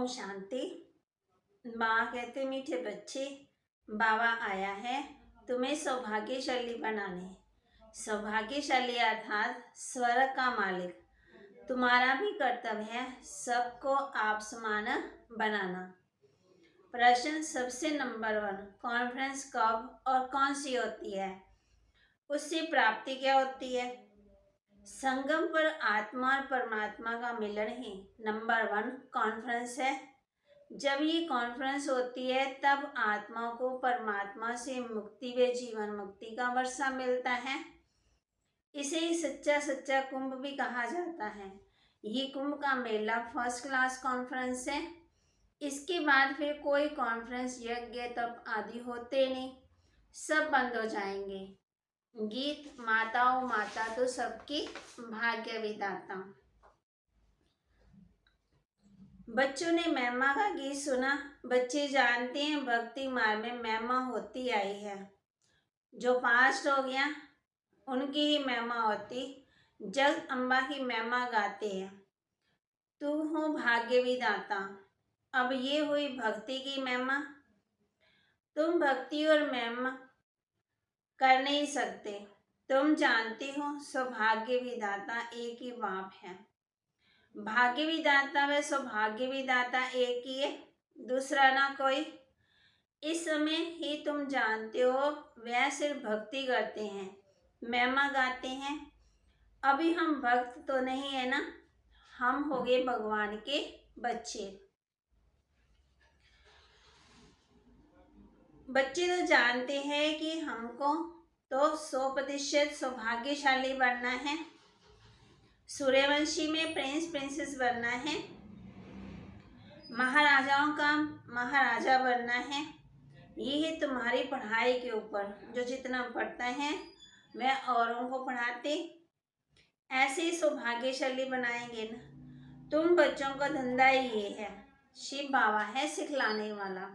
ओम शांति। माँ कहते मीठे बच्चे, बाबा आया है तुम्हें सौभाग्यशाली बनाने। सौभाग्यशाली अर्थात स्वर्ग का मालिक। तुम्हारा भी कर्तव्य है सबको आप समान बनाना। प्रश्न सबसे नंबर 1, कॉन्फ्रेंस कब और कौन सी होती है? उससे प्राप्ति क्या होती है? संगम पर आत्मा और परमात्मा का मिलन ही नंबर 1 कॉन्फ्रेंस है। जब ये कॉन्फ्रेंस होती है तब आत्मा को परमात्मा से मुक्ति व जीवन मुक्ति का वर्षा मिलता है। इसे ही सच्चा सच्चा कुंभ भी कहा जाता है। ये कुंभ का मेला फर्स्ट क्लास कॉन्फ्रेंस है। इसके बाद फिर कोई कॉन्फ्रेंस यज्ञ तप आदि होते नहीं, सब बंद हो जाएंगे। गीत माताओं माता तो सबकी भाग्य विधाता। बच्चों ने महिमा का गीत सुना। बच्चे जानते हैं भक्ति मार्ग में महिमा होती आई है। जो पास्ट हो गया उनकी ही महिमा होती। जग अम्बा की महिमा गाते हैं। तू हो भाग्य विधाता। अब ये हुई भक्ति की महिमा। तुम भक्ति और महिमा कर नहीं सकते। तुम जानते हो सौभाग्य विधाता एक ही बाप है। भाग्य विधाता व सौभाग्य विधाता एक ही है, दूसरा ना कोई। इस समय ही तुम जानते हो वह सिर्फ भक्ति करते हैं, महिमा गाते हैं। अभी हम भक्त तो नहीं है ना, हम हो गए भगवान के बच्चे। बच्चे तो जानते हैं कि हमको तो 100% सौभाग्यशाली बनना है। सूर्यवंशी में प्रिंस प्रिंसेस बनना है। महाराजाओं का महाराजा बनना है। ये है तुम्हारी पढ़ाई के ऊपर। जो जितना पढ़ता है वह औरों को पढ़ाते, ऐसे ही सौभाग्यशाली बनाएंगे ना। तुम बच्चों का धंधा ही ये है। शिव बाबा है सिखलाने वाला।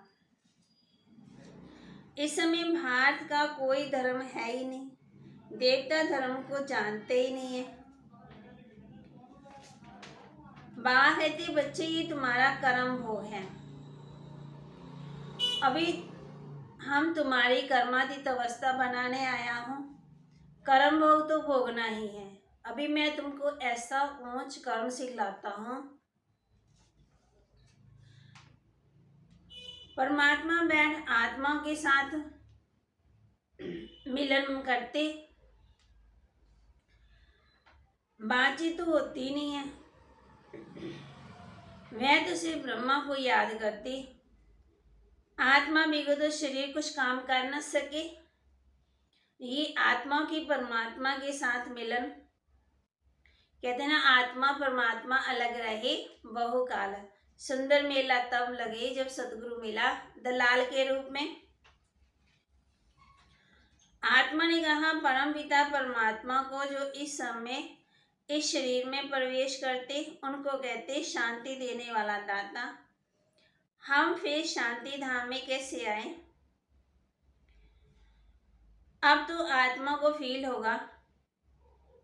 इस समय भारत का कोई धर्म है ही नहीं, देवता धर्म को जानते ही नहीं है। बाबा कहते बच्चे ये तुम्हारा कर्म भोग है। अभी हम तुम्हारी कर्मातीत अवस्था बनाने आया हूँ। कर्म भोग तो भोगना ही है। अभी मैं तुमको ऐसा ऊंच कर्म सिखलाता हूँ। परमात्मा बैठ आत्मा के साथ मिलन करते, बातचीत तो होती नहीं है। वह तो सिर्फ ब्रह्मा को याद करती। आत्मा बिगड़ तो शरीर कुछ काम कर न सके। ये आत्मा की परमात्मा के साथ मिलन, कहते हैं ना आत्मा परमात्मा अलग रहे बहुकाल। सुंदर मेला तब लगे जब सतगुरु मिला दलाल के रूप में। आत्मा ने कहा परम पिता परमात्मा को जो इस समय इस शरीर में प्रवेश करते उनको कहते शांति देने वाला दाता। हम फिर शांति धाम में कैसे आए? अब तो आत्मा को फील होगा।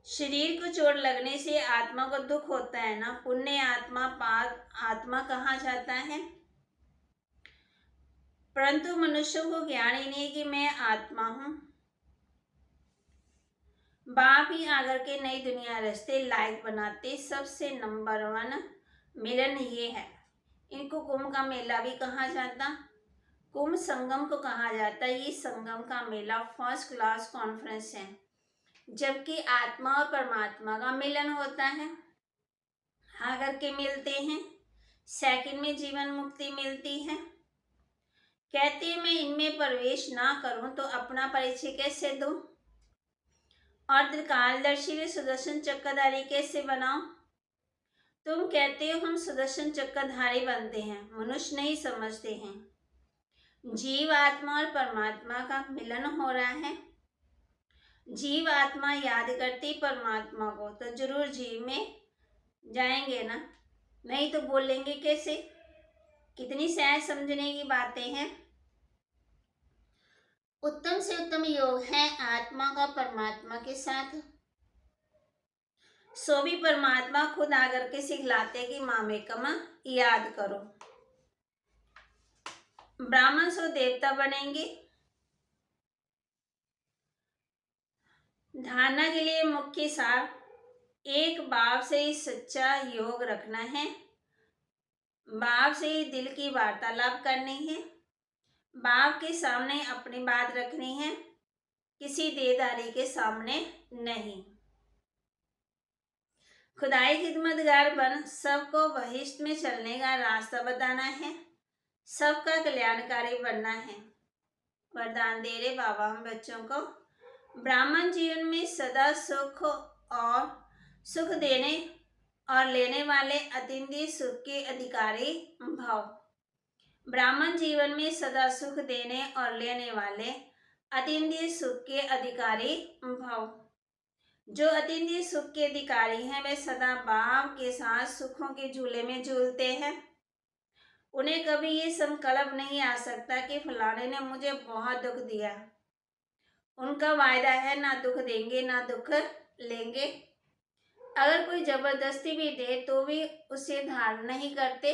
शरीर को चोट लगने से आत्मा को दुख होता है ना। पुण्य आत्मा पाप आत्मा कहा जाता है। परंतु मनुष्यों को ज्ञान ही नहीं कि मैं आत्मा हूं। बाप ही आकर के नई दुनिया रचते, लायक बनाते। सबसे नंबर 1 मिलन ये है। इनको कुंभ का मेला भी कहा जाता। कुंभ संगम को कहा जाता। ये संगम का मेला फर्स्ट क्लास कॉन्फ्रेंस है, जबकि आत्मा और परमात्मा का मिलन होता है। आकर के मिलते हैं, सेकंड में जीवन मुक्ति मिलती है। कहते हैं मैं इनमें प्रवेश ना करूं तो अपना परिचय कैसे दूं, और त्रिकालदर्शी व सुदर्शन चक्रधारी कैसे बनाओ? तुम कहते हो हम सुदर्शन चक्रधारी बनते हैं, मनुष्य नहीं समझते हैं। जीव आत्मा और परमात्मा का मिलन हो रहा है। जीव आत्मा याद करती परमात्मा को तो जरूर जीव में जाएंगे ना, नहीं तो बोलेंगे कैसे? कितनी सहज समझने की बातें हैं। उत्तम से उत्तम योग है आत्मा का परमात्मा के साथ। सो भी परमात्मा खुद आकर के सिखलाते कि मामे कमा याद करो। ब्राह्मण सो देवता बनेंगे। धारणा के लिए मुख्य सार, एक बाप से ही सच्चा योग रखना है, बाप से ही दिल की वार्तालाप करनी है, बाप के सामने अपनी बात रखनी है, किसी देदारी के सामने नहीं। खुदाई खिदमतगार बन सबको बहिश्त में चलने का रास्ता बताना है, सबका कल्याणकारी बनना है। वरदान दे रहे बाबा हम बच्चों को, ब्राह्मण जीवन में सदा सुख और सुख देने और लेने वाले अतीन्द्रिय सुख के अधिकारी भाव। ब्राह्मण जीवन में सदा सुख देने और लेने वाले अतीन्द्रिय सुख के अधिकारी भाव। जो अतीन्द्रिय सुख के अधिकारी हैं वे सदा बाप के साथ सुखों के झूले में झूलते हैं। उन्हें कभी ये संकल्प नहीं आ सकता कि फलाने ने मुझे बहुत दुख दिया। उनका वायदा है ना दुख देंगे ना दुख लेंगे। अगर कोई जबरदस्ती भी दे तो भी उसे धारण नहीं करते।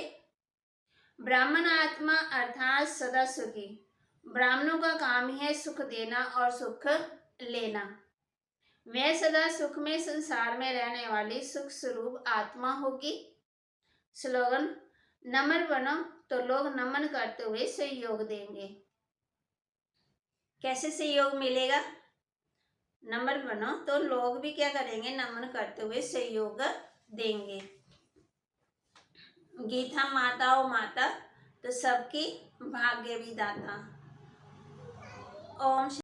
ब्राह्मण आत्मा अर्थात सदा सुखी। ब्राह्मणों का काम ही है सुख देना और सुख लेना। वह सदा सुख में संसार में रहने वाली सुख स्वरूप आत्मा होगी। स्लोगन, नम्र बनो तो लोग नमन करते हुए सहयोग देंगे। कैसे सहयोग मिलेगा? नम्र बनो तो लोग भी क्या करेंगे? नमन करते हुए सहयोग देंगे। गीता माता ओ माता तो सबकी भाग्य विधाता। ओम